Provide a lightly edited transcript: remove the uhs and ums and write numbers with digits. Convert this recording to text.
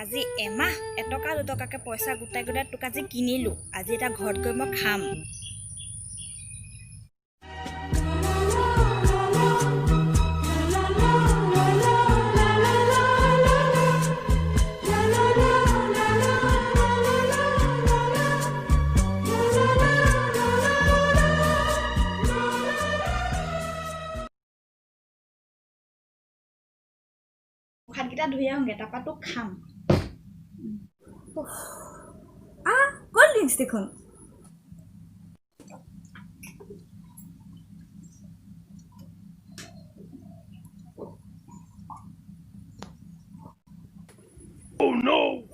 আজি এমাহ এটকা দুটকাকে পইচা গোটাই গোটাই তোক আজি কিনিলোঁ। আজি এটা ঘৰত গৈ মই খাম। ভাতকেইটা ধুই আহোঁগৈ, তাৰপৰা তোক খাম। ক'ল্ড ড্ৰিংকছ দেখোন। Oh no!